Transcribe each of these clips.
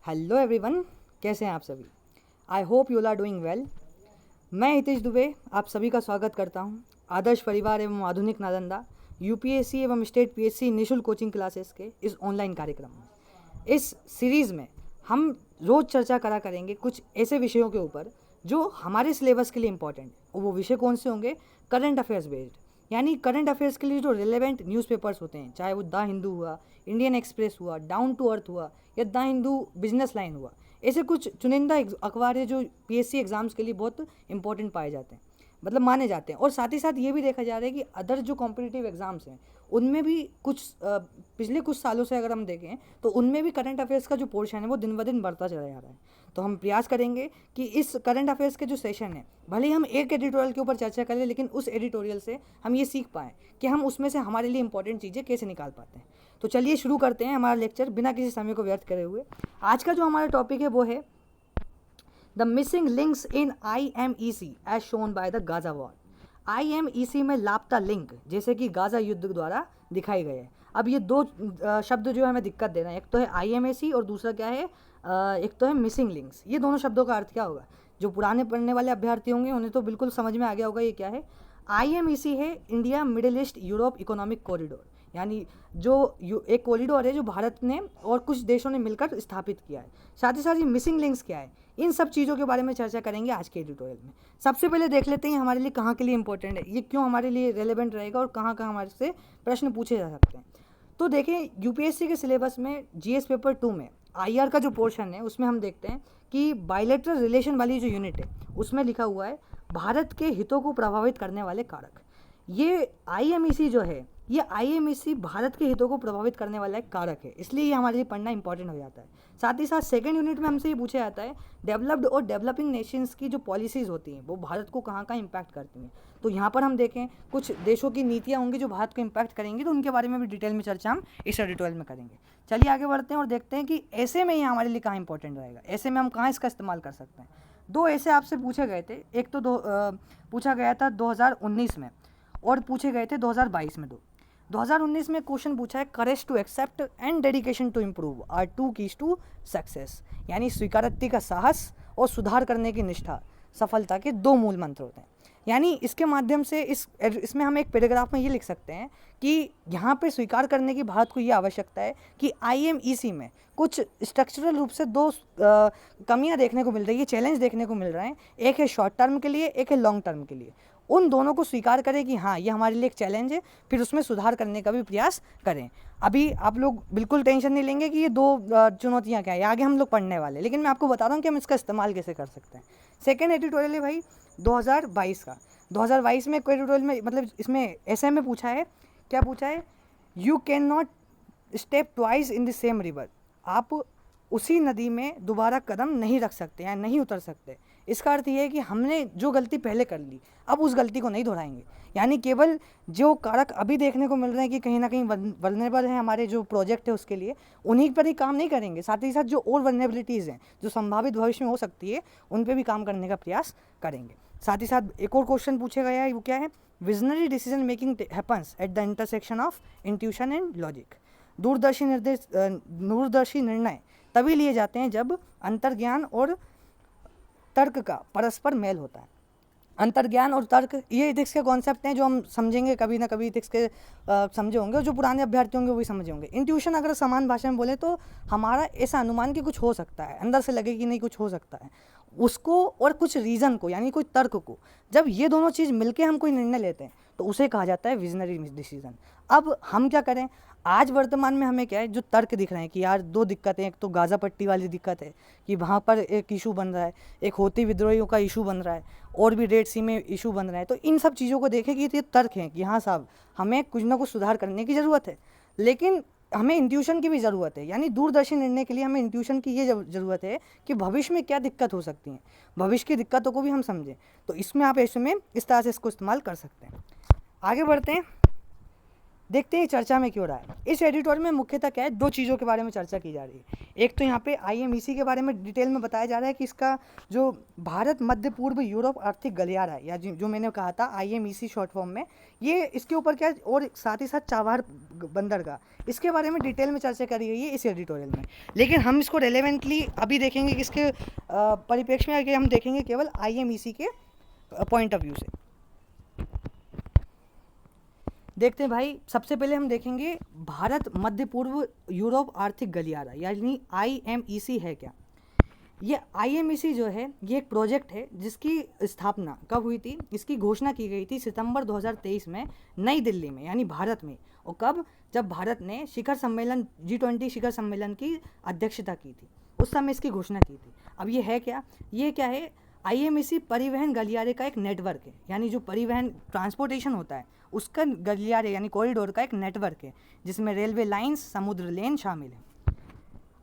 Hello everyone, कैसे हैं आप सभी। I hope you are doing well. मैं हितेश दुबे आप सभी का स्वागत करता हूं आदर्श परिवार एवं आधुनिक नालंदा यूपीएससी एवं स्टेट पीएससी निःशुल्क कोचिंग क्लासेस के इस ऑनलाइन कार्यक्रम में। इस सीरीज़ में हम रोज़ चर्चा करा करेंगे कुछ ऐसे विषयों के ऊपर जो हमारे सिलेबस के लिए इम्पॉर्टेंट। और वो विषय कौन से होंगे? करंट अफेयर्स बेस्ड, यानी करंट अफेयर्स के लिए जो रिलेवेंट न्यूज़पेपर्स होते हैं, चाहे वो द हिंदू हुआ, इंडियन एक्सप्रेस हुआ, डाउन टू अर्थ हुआ, या द हिंदू बिजनेस लाइन हुआ। ऐसे कुछ चुनिंदा अखबार है जो पीएससी एग्ज़ाम्स के लिए बहुत इंपॉर्टेंट पाए जाते हैं, मतलब माने जाते हैं। और साथ ही साथ ये भी देखा जा रहा है कि अदर जो कॉम्पिटिटिव एग्ज़ाम्स हैं उनमें भी कुछ पिछले कुछ सालों से अगर हम देखें तो उनमें भी करंट अफेयर्स का जो पोर्शन है वो दिन ब दिन बढ़ता चला जा रहा है। तो हम प्रयास करेंगे कि इस करंट अफेयर्स के जो सेशन है, भले ही हम एक एडिटोरियल के ऊपर चर्चा करें, लेकिन उस एडिटोरियल से हम ये सीख पाएँ कि हम उसमें से हमारे लिए इंपॉर्टेंट चीज़ें कैसे निकाल पाते हैं। तो चलिए शुरू करते हैं हमारा लेक्चर बिना किसी समय को व्यर्थ करे हुए। आज का जो हमारा टॉपिक है वो है the missing links in IMEC as shown by the Gaza war. IMEC में लापता लिंक जैसे कि गाजा युद्ध द्वारा दिखाई गए हैं। अब ये दो शब्द जो है हमें दिक्कत दे रहे हैं, एक तो है IMAC और दूसरा क्या है, एक तो है मिसिंग लिंक्स। ये दोनों शब्दों का अर्थ क्या होगा? जो पुराने पढ़ने वाले अभ्यर्थी होंगे उन्हें तो बिल्कुल समझ में आ गया होगा ये क्या है। IMEC है India middle east Europe economic corridor, यानी जो एक कॉरिडोर है जो भारत ने और कुछ देशों ने मिलकर स्थापित किया है। साथ ही साथ ये मिसिंग लिंक्स क्या है, इन सब चीज़ों के बारे में चर्चा करेंगे आज के एडिटोरियल में। सबसे पहले देख लेते हैं हमारे लिए कहाँ के लिए इंपॉर्टेंट है, ये क्यों हमारे लिए रेलेवेंट रहेगा और कहाँ कहाँ हमारे से प्रश्न पूछे जा सकते हैं। तो देखें, यूपीएससी के सिलेबस में जीएस पेपर 2 में IR का जो पोर्शन है उसमें हम देखते हैं कि बायलैटरल रिलेशन वाली जो यूनिट है उसमें लिखा हुआ है भारत के हितों को प्रभावित करने वाले कारक। ये IMEC जो है, ये IMEC भारत के हितों को प्रभावित करने वाला एक कारक है, इसलिए ये हमारे लिए पढ़ना इंपॉर्टेंट हो जाता है। साथ ही साथ सेकंड यूनिट में हमसे ये पूछा जाता है डेवलप्ड और डेवलपिंग नेशंस की जो पॉलिसीज़ होती हैं वो भारत को कहाँ कहाँ इम्पैक्ट करती हैं। तो यहाँ पर हम देखें कुछ देशों की नीतियाँ होंगी जो भारत को इम्पैक्ट करेंगी, तो उनके बारे में भी डिटेल में चर्चा हम इस एडिटोरियल में करेंगे। चलिए आगे बढ़ते हैं और देखते हैं कि ऐसे में ये हमारे लिए कहाँ इंपॉर्टेंट रहेगा, ऐसे में हम कहाँ इसका इस्तेमाल कर सकते हैं। दो ऐसे आपसे पूछे गए थे, एक तो पूछा गया था 2019 में और पूछे गए थे 2022 में। 2019 में क्वेश्चन पूछा है courage to accept and dedication to improve are 2 keys to success, यानी स्वीकारोक्ति का साहस और सुधार करने की निष्ठा सफलता के 2 मूल मंत्र होते हैं। यानी इसके माध्यम से इसमें हम एक पैराग्राफ में ये लिख सकते हैं कि यहाँ पे स्वीकार करने की भारत को ये आवश्यकता है कि IMEC में कुछ स्ट्रक्चरल रूप से 2 कमियाँ देखने को मिल रही है, चैलेंज देखने को मिल रहे हैं। एक है शॉर्ट टर्म के लिए, एक है लॉन्ग टर्म के लिए। उन दोनों को स्वीकार करें कि हाँ ये हमारे लिए एक चैलेंज है, फिर उसमें सुधार करने का भी प्रयास करें। अभी आप लोग बिल्कुल टेंशन नहीं लेंगे कि ये 2 चुनौतियाँ क्या है, आगे हम लोग पढ़ने वाले, लेकिन मैं आपको बता रहा हूँ कि हम इसका इस्तेमाल कैसे कर सकते हैं। सेकेंड एडिटोरियल है भाई 2022 का। 2022 में एडिटोरियल में मतलब इसमें ऐसे में पूछा है, क्या पूछा है, you can not step twice in the same river. आप उसी नदी में दोबारा कदम नहीं रख सकते या नहीं उतर सकते। इसका अर्थ ये है कि हमने जो गलती पहले कर ली अब उस गलती को नहीं दोहराएंगे, यानी केवल जो कारक अभी देखने को मिल रहे हैं कि कहीं ना कहीं वल्नरेबल हैं हमारे जो प्रोजेक्ट है उसके लिए, उन्हीं पर ही काम नहीं करेंगे। साथ ही साथ जो और वल्नरेबिलिटीज़ हैं जो संभावित भविष्य में हो सकती है उन पर भी काम करने का प्रयास करेंगे। साथ ही साथ एक और क्वेश्चन पूछा गया है, वो क्या है, visionary decision making happens at the intersection of intuition and logic. दूरदर्शी निर्णय तभी लिए जाते हैं जब अंतर्ज्ञान और तर्क का परस्पर मेल होता है। अंतर्ज्ञान और तर्क ये इथिक्स के कॉन्सेप्ट हैं जो हम समझेंगे कभी ना कभी, इथिक्स के समझे होंगे, और जो पुराने अभ्यर्थी होंगे वही समझे होंगे। इंट्यूशन अगर समान भाषा में बोले तो हमारा ऐसा अनुमान कि कुछ हो सकता है, अंदर से लगे कि नहीं कुछ हो सकता है, उसको और कुछ रीज़न को यानी कोई तर्क को, जब ये दोनों चीज़ मिलके हम कोई निर्णय लेते हैं तो उसे कहा जाता है विजनरी डिसीजन। अब हम क्या करें, आज वर्तमान में हमें क्या है, जो तर्क दिख रहे हैं कि यार 2 दिक्कतें, एक तो गाज़ा पट्टी वाली दिक्कत है कि वहाँ पर एक इशू बन रहा है, एक होती विद्रोहियों का इशू बन रहा है, और भी रेड सी में इशू बन रहा है। तो इन सब चीज़ों को देखें कि ये तर्क हैं कि हाँ साहब हमें कुछ ना कुछ सुधार करने की ज़रूरत है, लेकिन हमें इंट्यूशन की भी ज़रूरत है, यानी दूरदर्शी निर्णय के लिए हमें इंट्यूशन की ये ज़रूरत है कि भविष्य में क्या दिक्कत हो सकती है, भविष्य की दिक्कतों को भी हम समझें। तो इसमें आप ऐसे में इस तरह से इसको इस्तेमाल कर सकते हैं। आगे बढ़ते हैं। देखते हैं चर्चा में क्यों रहा है। इस एडिटोरियल में मुख्यतः क्या है, दो चीज़ों के बारे में चर्चा की जा रही है। एक तो यहाँ पे आईएमईसी के बारे में डिटेल में बताया जा रहा है कि इसका जो भारत मध्य पूर्व यूरोप आर्थिक गलियारा है, या जो मैंने कहा था आईएमईसी शॉर्ट फॉर्म में, ये इसके ऊपर क्या है, और साथ ही साथ चाबहार बंदरगाह, इसके बारे में डिटेल में चर्चा करी गई है इस एडिटोरियल में। लेकिन हम इसको रेलेवेंटली अभी देखेंगे कि इसके परिप्रेक्ष्य में आगे हम देखेंगे केवल आईएमईसी के पॉइंट ऑफ व्यू से। देखते हैं भाई, सबसे पहले हम देखेंगे भारत मध्य पूर्व यूरोप आर्थिक गलियारा यानी आईएमईसी है क्या। ये आईएमईसी जो है ये एक प्रोजेक्ट है जिसकी स्थापना कब हुई थी, इसकी घोषणा की गई थी सितंबर 2023 में नई दिल्ली में यानी भारत में। और कब, जब भारत ने शिखर सम्मेलन G20 शिखर सम्मेलन की अध्यक्षता की थी, उस समय इसकी घोषणा की थी। अब ये है क्या, ये क्या है, आईएमईसी परिवहन गलियारे का एक नेटवर्क है, यानी जो परिवहन ट्रांसपोर्टेशन होता है उसका गलियारे यानी कॉरिडोर का एक नेटवर्क है जिसमें रेलवे लाइंस, समुद्र लेन शामिल है।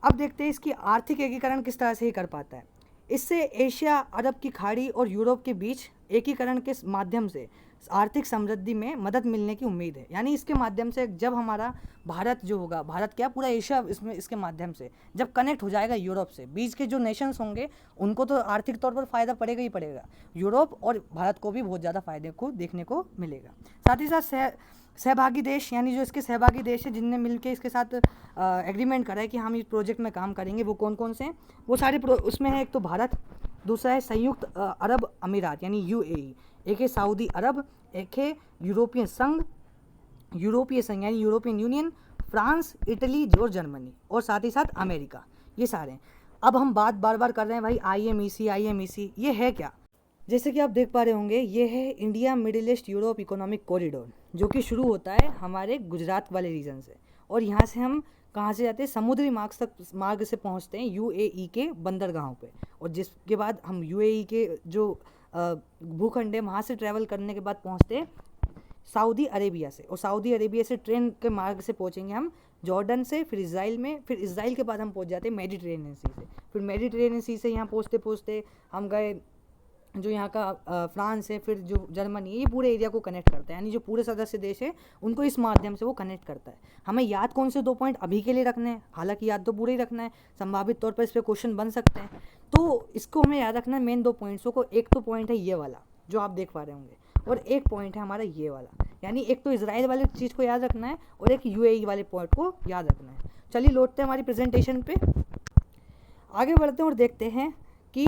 अब देखते हैं इसकी आर्थिक एकीकरण किस तरह से ही कर पाता है। इससे एशिया, अरब की खाड़ी और यूरोप के बीच एकीकरण के माध्यम से आर्थिक समृद्धि में मदद मिलने की उम्मीद है। यानी इसके माध्यम से जब हमारा भारत जो होगा, भारत क्या पूरा एशिया इसमें इसके माध्यम से जब कनेक्ट हो जाएगा यूरोप से, बीच के जो नेशंस होंगे उनको तो आर्थिक तौर पर फ़ायदा पड़ेगा ही पड़ेगा, यूरोप और भारत को भी बहुत ज़्यादा फायदे को देखने को मिलेगा। साथ ही साथ सहभागी देश यानी जो इसके सहभागी देश है जिनने मिलकर इसके साथ एग्रीमेंट करा है कि हम इस प्रोजेक्ट में काम करेंगे, वो कौन कौन से हैं, वो सारे उसमें है। एक तो भारत, दूसरा है संयुक्त अरब अमीरात यानी यूएई, एक है सऊदी अरब, एक है यूरोपियन संघ यानी यूरोपियन यूनियन, फ्रांस, इटली और जर्मनी, और साथ ही साथ अमेरिका, ये सारे हैं। अब हम बात बार बार कर रहे हैं भाई आईएमईसी ये है क्या। जैसे कि आप देख पा रहे होंगे, ये है India middle east Europe economic corridor, जो कि शुरू होता है हमारे गुजरात वाले रीजन से, और यहाँ से हम कहाँ से जाते हैं, समुद्री मार्ग से पहुँचते हैं यूएई के बंदरगाहों पे, और जिसके बाद हम यूएई के जो भूखंड है वहाँ से ट्रैवल करने के बाद पहुँचते हैं सऊदी अरेबिया से, और सऊदी अरेबिया से ट्रेन के मार्ग से पहुँचेंगे हम जॉर्डन से, फिर इसराइल में, फिर इसराइल के बाद हम पहुँच जाते हैं मेडिटेरेनियन सी से, फिर मेडिटेरेनियन सी से यहाँ पहुँचते पहुँचते हम गए जो यहाँ का फ्रांस है, फिर जो जर्मनी है, ये पूरे एरिया को कनेक्ट करता है, यानी जो पूरे सदस्य देश है उनको इस माध्यम से वो कनेक्ट करता है। हमें याद कौन से 2 पॉइंट अभी के लिए रखने हैं, हालांकि याद तो पूरे ही रखना है, संभावित तौर पर इस पर क्वेश्चन बन सकते हैं, तो इसको हमें याद रखना है मेन 2 पॉइंट्सों को। एक तो पॉइंट है ये वाला जो आप देख पा रहे होंगे, और एक पॉइंट है हमारा ये वाला, यानी एक तो इसराइल वाले चीज़ को याद रखना है और एक यूएई वाले पॉइंट को याद रखना है। चलिए लौटते हैं हमारी प्रेजेंटेशन पे, आगे बढ़ते हैं और देखते हैं कि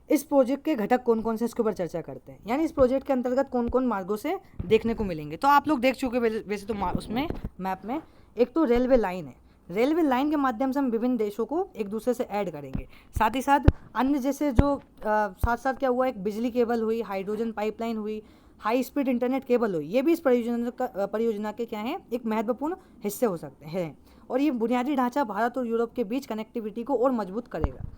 इस प्रोजेक्ट के घटक कौन कौन से, इसके ऊपर चर्चा करते हैं। यानी इस प्रोजेक्ट के अंतर्गत कौन कौन मार्गों से देखने को मिलेंगे, तो आप लोग देख चुके वैसे तो उसमें मैप में। एक तो रेलवे लाइन है, रेलवे लाइन के माध्यम से हम विभिन्न देशों को एक दूसरे से ऐड करेंगे। साथ ही साथ अन्य जैसे जो साथ साथ क्या हुआ, एक बिजली केबल हुई, हाइड्रोजन पाइपलाइन हुई, हाई स्पीड इंटरनेट केबल हुई, ये भी इस परियोजना के क्या हैं, एक महत्वपूर्ण हिस्से हो सकते हैं, और ये बुनियादी ढांचा भारत और यूरोप के बीच कनेक्टिविटी को और मजबूत करेगा।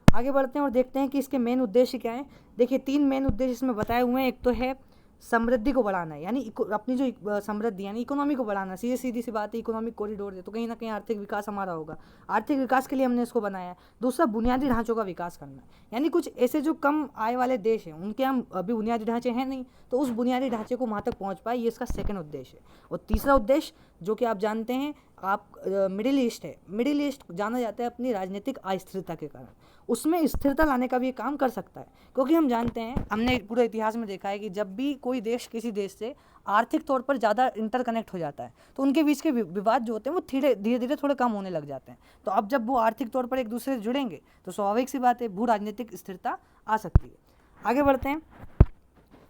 आगे बढ़ते हैं और देखते हैं कि इसके मेन उद्देश्य क्या है। देखिए 3 मेन उद्देश्य इसमें बताए हुए हैं। एक तो है समृद्धि को बढ़ाना है, यानी अपनी जो समृद्धि यानी इकोनॉमी को बढ़ाना, सीधी सी बात है, इकोनॉमिक कॉरिडोर है तो कहीं ना कहीं आर्थिक विकास हमारा होगा, आर्थिक विकास के लिए हमने इसको बनाया है। दूसरा बुनियादी ढांचों का विकास करना, यानी कुछ ऐसे जो कम आय वाले देश हैं उनके हम अभी बुनियादी ढांचे हैं नहीं, तो उस बुनियादी ढांचे को वहाँ तक पहुँच पाए, ये इसका सेकंड उद्देश्य है। और तीसरा उद्देश्य जो कि आप जानते हैं, आप मिडिल ईस्ट है, मिडिल ईस्ट जाना जाता है अपनी राजनीतिक अस्थिरता के कारण, उसमें स्थिरता लाने का भी काम कर सकता है, क्योंकि हम जानते हैं, हमने पूरे इतिहास में देखा है कि जब भी कोई देश किसी देश से आर्थिक तौर पर ज़्यादा इंटरकनेक्ट हो जाता है तो उनके बीच के विवाद जो होते हैं वो धीरे धीरे थोड़े कम होने लग जाते हैं। तो अब जब वो आर्थिक तौर पर एक दूसरे से जुड़ेंगे तो स्वाभाविक सी बात है भू राजनीतिक स्थिरता आ सकती है। आगे बढ़ते हैं,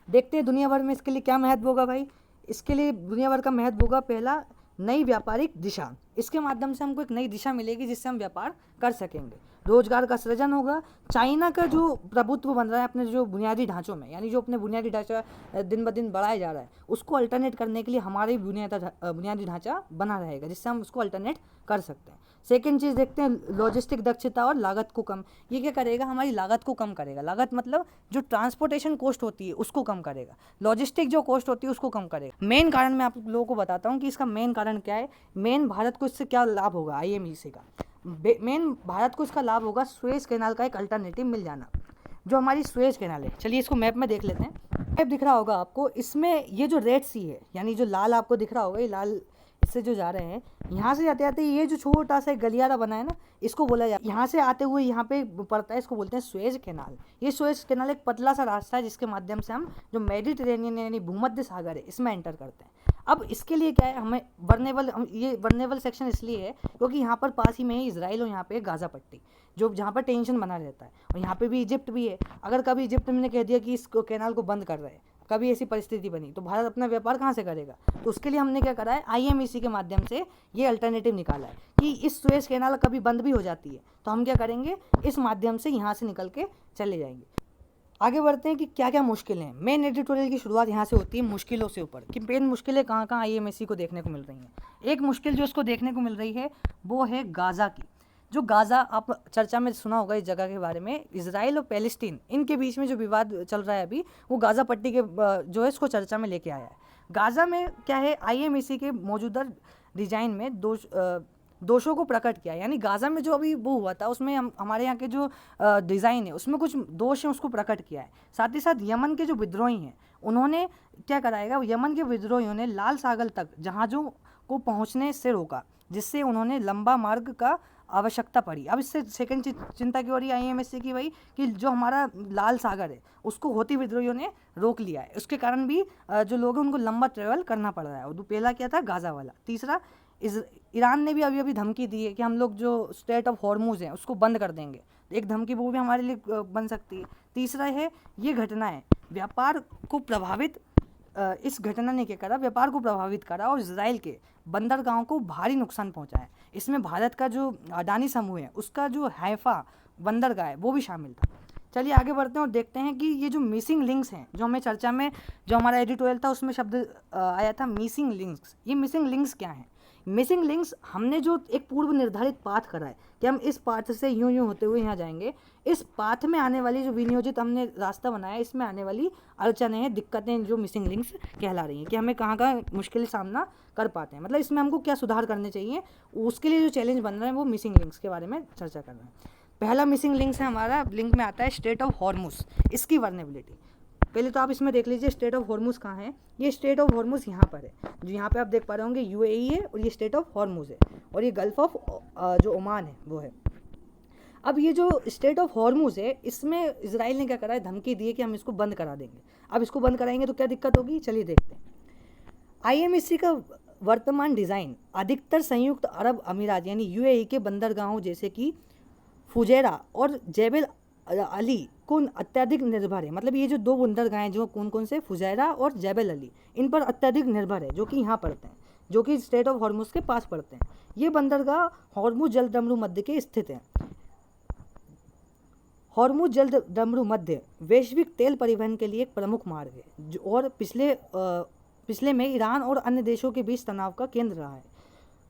देखते हैं दुनिया भर में इसके लिए क्या महत्व होगा भाई। इसके लिए दुनिया भर का महत्व होगा, पहला नई व्यापारिक दिशा, इसके माध्यम से हमको एक नई दिशा मिलेगी जिससे हम व्यापार कर सकेंगे, रोजगार का सृजन होगा। चाइना का जो प्रभुत्व बन रहा है अपने जो बुनियादी ढांचों में, यानी जो अपने बुनियादी ढांचा दिन ब दिन बढ़ाया जा रहा है, उसको अल्टरनेट करने के लिए हमारे बुनियादी ढांचा बना रहेगा जिससे हम उसको अल्टरनेट कर सकते हैं। सेकेंड चीज़ देखते हैं, लॉजिस्टिक दक्षता और लागत को कम। ये क्या करेगा, हमारी लागत को कम करेगा। लागत मतलब जो ट्रांसपोर्टेशन कॉस्ट होती है उसको कम करेगा, लॉजिस्टिक जो कॉस्ट होती है उसको कम करेगा। मेन कारण मैं आप लोगों को बताता हूँ कि इसका मेन कारण क्या है। मेन भारत को इससे क्या लाभ होगा, आईएमईसी का मेन भारत को इसका लाभ होगा सुएज कैनाल का एक अल्टरनेटिव मिल जाना। जो हमारी सुएज कैनाल है, चलिए इसको मैप में देख लेते हैं। मैप दिख रहा होगा आपको, इसमें ये जो रेड सी है, यानी जो लाल आपको दिख रहा होगा, ये लाल इससे जो जा रहे हैं, यहाँ से जाते जाते ये जो छोटा सा गलियारा बना है ना, इसको बोला जाता है, यहाँ से आते हुए यहाँ पे पड़ता है, इसको बोलते हैं सुएज कैनाल। ये सुएज कैनाल एक पतला सा रास्ता है जिसके माध्यम से हम जो मेडिटेरेनियन यानी भूमध्य सागर है इसमें एंटर करते हैं। अब इसके लिए क्या है, हमें ये वर्नेबल सेक्शन इसलिए है क्योंकि यहाँ पर पास ही में ही इजराइल और यहाँ पे गाज़ा पट्टी, जो जहाँ पर टेंशन बना रहता है, और यहाँ पे भी इजिप्ट भी है। अगर कभी इजिप्ट ने कह दिया कि इस कैनाल को बंद कर रहे हैं, कभी ऐसी परिस्थिति बनी, तो भारत अपना व्यापार कहाँ से करेगा? तो उसके लिए हमने क्या करा है, IMEC के माध्यम से ये अल्टरनेटिव निकाला है कि इस सुएज कैनाल कभी बंद भी हो जाती है तो हम क्या करेंगे, इस माध्यम से यहाँ से निकल के चले जाएंगे। आगे बढ़ते हैं कि क्या क्या मुश्किलें हैं। मेन एडिटोरियल की शुरुआत यहाँ से होती है मुश्किलों से ऊपर, कि मेन मुश्किलें कहाँ कहाँ IMEC को देखने को मिल रही हैं। एक मुश्किल जो इसको देखने को मिल रही है वो है गाज़ा की। जो गाज़ा, आप चर्चा में सुना होगा इस जगह के बारे में, इजराइल और पैलेस्टीन इनके बीच में जो विवाद चल रहा है अभी, वो गाज़ा पट्टी के जो है इसको चर्चा में लेके आया है। गाज़ा में क्या है, IMEC के मौजूदा डिज़ाइन में दोषों को प्रकट किया, यानी गाज़ा में जो अभी वो हुआ था उसमें हमारे यहाँ के जो डिज़ाइन है उसमें कुछ दोष हैं उसको प्रकट किया है। साथ ही साथ यमन के जो विद्रोही हैं उन्होंने क्या कराएगा, यमन के विद्रोहियों ने लाल सागर तक जहाज़ों को पहुँचने से रोका, जिससे उन्होंने लंबा मार्ग का आवश्यकता पड़ी। अब इससे सेकंड चिंता की हो रही है IMEC की, भाई कि जो हमारा लाल सागर है उसको हौथी विद्रोहियों ने रोक लिया है, उसके कारण भी जो लोग हैं उनको लंबा ट्रेवल करना पड़ रहा है। और पहला क्या था, गाज़ा वाला। तीसरा, ईरान ने भी अभी धमकी दी है कि हम लोग जो स्ट्रेट ऑफ हॉर्मूज है उसको बंद कर देंगे, एक धमकी वो भी हमारे लिए बन सकती है। तीसरा है, ये घटनाएं व्यापार को प्रभावित, इस घटना ने क्या करा, व्यापार को प्रभावित करा और इजराइल के बंदरगाहों को भारी नुकसान पहुंचा है। इसमें भारत का जो अडानी समूह है उसका जो हैफा बंदरगाह है वो भी शामिल था। चलिए आगे बढ़ते हैं और देखते हैं कि ये जो मिसिंग लिंक्स हैं, जो हमें चर्चा में जो हमारा एडिटोरियल था उसमें शब्द आया था मिसिंग लिंक्स। ये मिसिंग लिंक्स क्या हैं? मिसिंग लिंक्स, हमने जो एक पूर्व निर्धारित पाथ करा है कि हम इस पाथ से यूं यूं होते हुए यहाँ जाएंगे, इस पाथ में आने वाली जो विनियोजित हमने रास्ता बनाया है इसमें आने वाली अड़चनें हैं, दिक्कतें, जो मिसिंग लिंक्स कहला रही हैं कि हमें कहाँ कहाँ मुश्किल सामना कर पाते हैं, मतलब इसमें हमको क्या सुधार करने चाहिए, उसके लिए जो चैलेंज बन रहे हैं वो मिसिंग लिंक्स के बारे में चर्चा कर रहे हैं। पहला मिसिंग लिंक्स है हमारा, लिंक में आता है स्ट्रेट ऑफ हॉर्मुज, इसकी वर्नेबिलिटी। पहले तो आप इसमें देख लीजिए स्टेट ऑफ हॉर्मुज कहाँ है। ये स्टेट ऑफ हॉर्मुज यहाँ पर है, जो यहाँ पे आप देख पा रहे होंगे UAE है, और ये स्टेट ऑफ हॉर्मुज है, और ये गल्फ ऑफ जो ओमान है वो है। अब ये जो स्टेट ऑफ हॉर्मुज है इसमें इजराइल ने क्या करा है, धमकी दी है कि हम इसको बंद करा देंगे। अब इसको बंद कराएंगे तो क्या दिक्कत होगी, चलिए देखते हैं। IMEC का वर्तमान डिज़ाइन अधिकतर संयुक्त अरब अमीरात यानी UAE के बंदरगाहों जैसे कि फुजैरा और जेबल अली को अत्यधिक निर्भर है। मतलब ये जो दो बंदरगाह हैं जो कौन कौन से, फुजैरा और जेबल अली, इन पर अत्यधिक निर्भर है, जो कि यहाँ पड़ते हैं, जो कि स्टेट ऑफ हॉर्मुज के पास पड़ते हैं। ये बंदरगाह हॉर्मुज जलदमरू मध्य के स्थित हैं। हॉर्मुज जलदमरू मध्य वैश्विक तेल परिवहन के लिए एक प्रमुख मार्ग है, और पिछले में ईरान और अन्य देशों के बीच तनाव का केंद्र रहा है।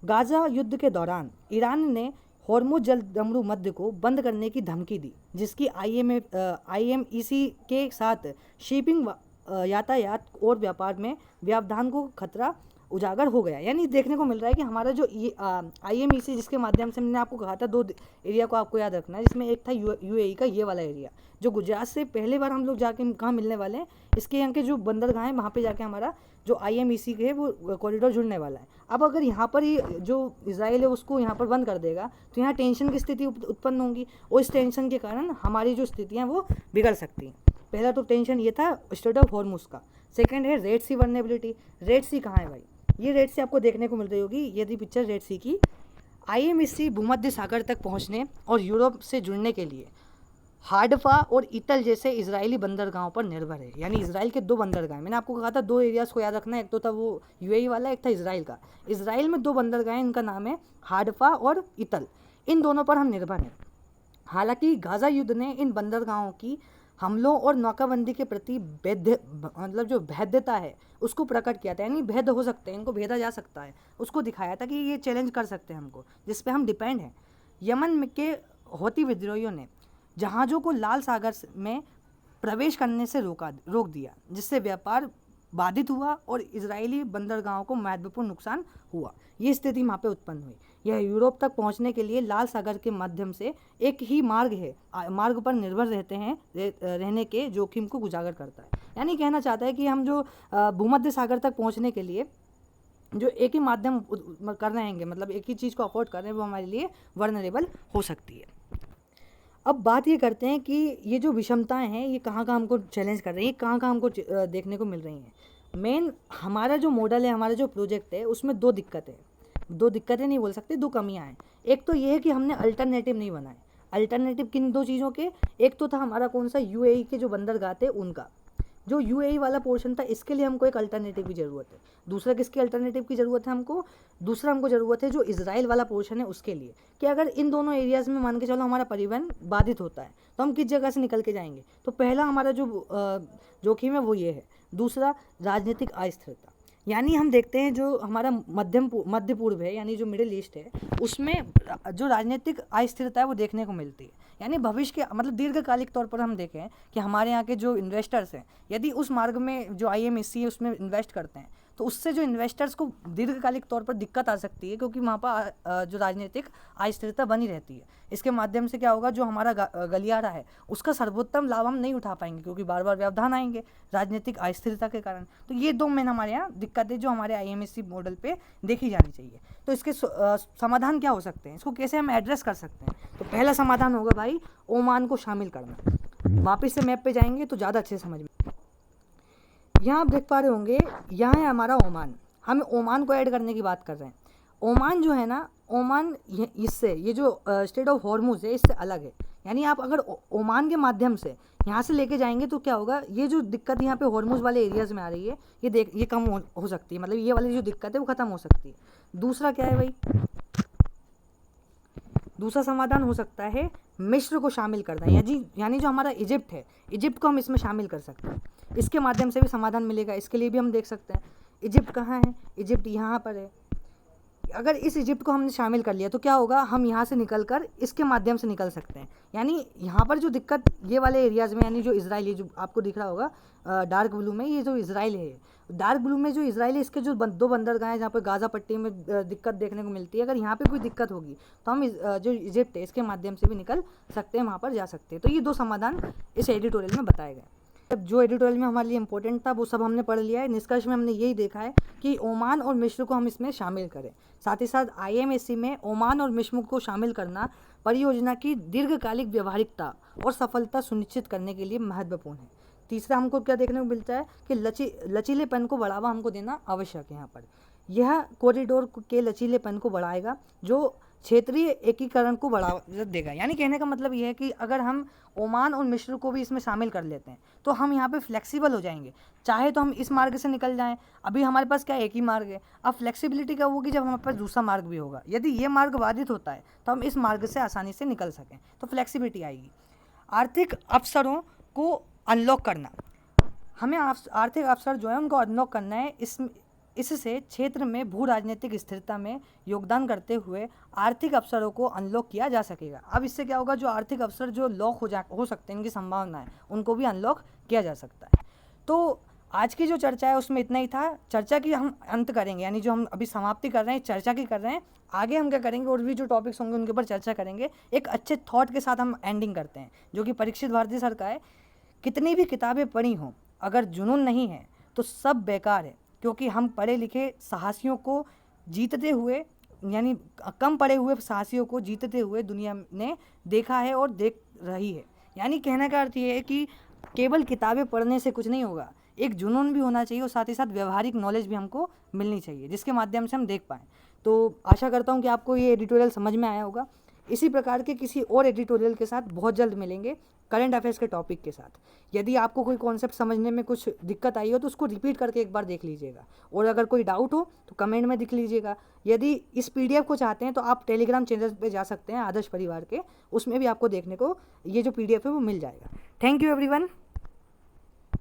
गाज़ा युद्ध के दौरान ईरान ने हॉर्मुज जलदमरू मध्य को बंद करने की धमकी दी, जिसकी IMEC के साथ शिपिंग, यातायात और व्यापार में व्यवधान को खतरा उजागर हो गया। यानी देखने को मिल रहा है कि हमारा जो IMEC जिसके माध्यम से मैंने आपको कहा था, दो एरिया को आपको याद रखना है, जिसमें एक था UAE का ये वाला एरिया, जो गुजरात से पहले बार हम लोग जाके कहाँ मिलने वाले हैं, इसके यहाँ के जो बंदरगाह हैं वहाँ पे जाके हमारा जो IMEC के है वो कॉरिडोर जुड़ने वाला है। अब अगर यहाँ पर ही जो इजराइल है उसको यहाँ पर बंद कर देगा तो यहाँ टेंशन की स्थिति उत्पन्न होगी, और इस टेंशन के कारण हमारी जो स्थितियाँ वो बिगड़ सकती हैं। पहला तो टेंशन ये था स्टेट ऑफ हॉर्मुज का। सेकेंड है रेड सी वर्नेबिलिटी। रेड सी कहाँ है भाई, ये रेड सी आपको देखने को मिल रही होगी, यदि पिक्चर रेड सी की। IMEC भूमध्य सागर तक पहुँचने और यूरोप से जुड़ने के लिए हाडफा और इतल जैसे इजरायली बंदरगाहों पर निर्भर है। यानी इजराइल के दो बंदरगाह, मैंने आपको कहा था दो एरियाज़ को याद रखना है, एक तो था वो UAE वाला, एक था इजराइल का। इजराइल में दो बंदरगाह हैं, इनका नाम है हाडफा और इतल, इन दोनों पर हम निर्भर हैं। हालांकि गाज़ा युद्ध ने इन बंदरगाहों की हमलों और नाकाबंदी के प्रति मतलब जो भेद्यता है उसको प्रकट किया था, यानी भेद हो सकते हैं, इनको भेदा जा सकता है, उसको दिखाया था कि ये चैलेंज कर सकते हैं हमको, जिस पे हम डिपेंड हैं। यमन के हौती विद्रोहियों ने जहाज़ों को लाल सागर में प्रवेश करने से रोक दिया, जिससे व्यापार बाधित हुआ और इजरायली बंदरगाहों को महत्वपूर्ण नुकसान हुआ। ये स्थिति वहाँ पे उत्पन्न हुई। यह यूरोप तक पहुँचने के लिए लाल सागर के माध्यम से एक ही मार्ग है, मार्ग पर निर्भर रहने के जोखिम को उजागर करता है। यानी कहना चाहता है कि हम जो भूमध्य सागर तक पहुँचने के लिए जो एक ही माध्यम कर रहे हैं, मतलब एक ही चीज़ को अफोर्ड कर रहे हैं, वो हमारे लिए वर्नरेबल हो सकती है। अब बात ये करते हैं कि ये जो विषमताएं हैं ये कहाँ कहाँ हमको चैलेंज कर रही हैं, कहाँ कहाँ हमको देखने को मिल रही हैं। मेन हमारा जो मॉडल है, हमारा जो प्रोजेक्ट है, उसमें दो दिक्कतें नहीं बोल सकते, दो कमियां हैं। एक तो ये है कि हमने अल्टरनेटिव नहीं बनाए। अल्टरनेटिव किन दो चीज़ों के? एक तो था हमारा कौन सा, यूएई के जो बंदरगाह थे उनका, जो यूएई वाला पोर्शन था, इसके लिए हमको एक अल्टरनेटिव की ज़रूरत है। दूसरा किसकी अल्टरनेटिव की ज़रूरत है हमको? दूसरा हमको ज़रूरत है जो इजराइल वाला पोर्शन है उसके लिए, कि अगर इन दोनों एरियाज़ में मान के चलो हमारा परिवहन बाधित होता है तो हम किस जगह से निकल के जाएंगे। तो पहला हमारा जो जोखिम है वो ये है। दूसरा, राजनीतिक अस्थिरता। यानी हम देखते हैं जो हमारा मध्य पूर्व है, यानी जो मिडिल ईस्ट है, उसमें जो राजनीतिक अस्थिरता है वो देखने को मिलती है। यानी भविष्य के मतलब दीर्घकालिक तौर पर हम देखें कि हमारे यहाँ के जो इन्वेस्टर्स हैं, यदि उस मार्ग में जो IMSC है उसमें इन्वेस्ट करते हैं तो उससे जो इन्वेस्टर्स को दीर्घकालिक तौर पर दिक्कत आ सकती है, क्योंकि वहाँ पर जो राजनीतिक अस्थिरता बनी रहती है। इसके माध्यम से क्या होगा, जो हमारा गलियारा है उसका सर्वोत्तम लाभ हम नहीं उठा पाएंगे, क्योंकि बार बार व्यवधान आएंगे राजनीतिक अस्थिरता के कारण। तो ये दो मेन हमारे यहाँ दिक्कतें जो हमारे IMSC मॉडल पे देखी जानी चाहिए। तो इसके समाधान क्या हो सकते हैं, इसको कैसे हम एड्रेस कर सकते हैं? तो पहला समाधान होगा भाई, ओमान को शामिल करना। वापस से मैप पे जाएंगे तो ज़्यादा अच्छे से समझ में। यहाँ आप देख पा रहे होंगे, यहाँ है हमारा ओमान। हम ओमान को ऐड करने की बात कर रहे हैं। ओमान जो है ना, ओमान इससे ये जो स्टेट ऑफ हॉर्मुज है इससे अलग है। यानी आप अगर ओमान के माध्यम से यहाँ से लेके जाएंगे तो क्या होगा, ये जो दिक्कत यहाँ पे हॉर्मुज वाले एरियाज़ में आ रही है ये कम हो सकती है। मतलब ये वाली जो दिक्कत है वो ख़त्म हो सकती है। दूसरा क्या है भाई, दूसरा समाधान हो सकता है मिस्र को शामिल करना। यानी जो हमारा इजिप्ट है, इजिप्ट को हम इसमें शामिल कर सकते हैं। इसके माध्यम से भी समाधान मिलेगा। इसके लिए भी हम देख सकते हैं इजिप्ट कहाँ है, इजिप्ट यहाँ पर है। अगर इस इजिप्ट को हमने शामिल कर लिया तो क्या होगा, हम यहाँ से निकल कर इसके माध्यम से निकल सकते हैं। यानी यहाँ पर जो दिक्कत ये वाले एरियाज़ में, यानी जो इजराइल, जो आपको दिख रहा होगा डार्क ब्लू में, ये जो इजराइल है, डार्क ब्लू में जो इजराइल है, इसके जो दो बंदरगाह हैं जहाँ पर गाज़ा पट्टी में दिक्कत देखने को मिलती है, अगर यहाँ पे कोई दिक्कत होगी तो हम जो इजिप्ट है इसके माध्यम से भी निकल सकते हैं, वहाँ पर जा सकते हैं। तो ये दो समाधान इस एडिटोरियल में बताए गए। अब जो एडिटोरियल में हमारे लिए इंपॉर्टेंट था वो सब हमने पढ़ लिया है। निष्कर्ष में हमने यही देखा है कि ओमान और मिस्र को हम इसमें शामिल करें। साथ ही साथ IMSC में ओमान और मिस्र को शामिल करना परियोजना की दीर्घकालिक व्यवहारिकता और सफलता सुनिश्चित करने के लिए महत्वपूर्ण है। तीसरा हमको क्या देखने को मिलता है कि लचीलेपन को बढ़ावा हमको देना आवश्यक है। यहाँ पर यह कॉरिडोर के लचीलेपन को बढ़ाएगा जो क्षेत्रीय एकीकरण को बढ़ावा देगा। यानी कहने का मतलब ये है कि अगर हम ओमान और मिस्र को भी इसमें शामिल कर लेते हैं तो हम यहाँ पे फ्लेक्सिबल हो जाएंगे। चाहे तो हम इस मार्ग से निकल जाएं, अभी हमारे पास क्या एक ही मार्ग है। अब फ्लेक्सिबिलिटी क्या होगी, जब हमारे पास दूसरा मार्ग भी होगा। यदि ये मार्ग बाधित होता है तो हम इस मार्ग से आसानी से निकल सकें, तो फ्लेक्सिबिलिटी आएगी। आर्थिक अवसरों को अनलॉक करना, हमें आर्थिक अवसर जो है उनको अनलॉक करना है। इससे क्षेत्र में भू राजनीतिक स्थिरता में योगदान करते हुए आर्थिक अवसरों को अनलॉक किया जा सकेगा। अब इससे क्या होगा, जो आर्थिक अवसर जो लॉक हो सकते हैं, इनकी संभावना है, उनको भी अनलॉक किया जा सकता है। तो आज की जो चर्चा है उसमें इतना ही था। चर्चा की हम अंत करेंगे, यानी जो हम अभी समाप्ति कर रहे हैं चर्चा की कर रहे हैं, आगे हम क्या करेंगे और भी जो टॉपिक्स होंगे उनके ऊपर चर्चा करेंगे। एक अच्छे थॉट के साथ हम एंडिंग करते हैं, जो कि परीक्षित भारती सर का है। कितनी भी किताबें पढ़ी हों, अगर जुनून नहीं है तो सब बेकार है, क्योंकि हम पढ़े लिखे साहसियों को जीतते हुए, यानी कम पढ़े हुए साहसियों को जीतते हुए दुनिया ने देखा है और देख रही है। यानी कहने का अर्थ ये है कि केवल किताबें पढ़ने से कुछ नहीं होगा, एक जुनून भी होना चाहिए और साथ ही साथ व्यवहारिक नॉलेज भी हमको मिलनी चाहिए, जिसके माध्यम से हम देख पाएँ। तो आशा करता हूँ कि आपको ये एडिटोरियल समझ में आया होगा। इसी प्रकार के किसी और एडिटोरियल के साथ बहुत जल्द मिलेंगे, करंट अफेयर्स के टॉपिक के साथ। यदि आपको कोई कॉन्सेप्ट समझने में कुछ दिक्कत आई हो तो उसको रिपीट करके एक बार देख लीजिएगा, और अगर कोई डाउट हो तो कमेंट में दिख लीजिएगा। यदि इस PDF को चाहते हैं तो आप टेलीग्राम चैनल पे जा सकते हैं आदर्श परिवार के, उसमें भी आपको देखने को ये जो PDF है वो मिल जाएगा। Thank you everyone.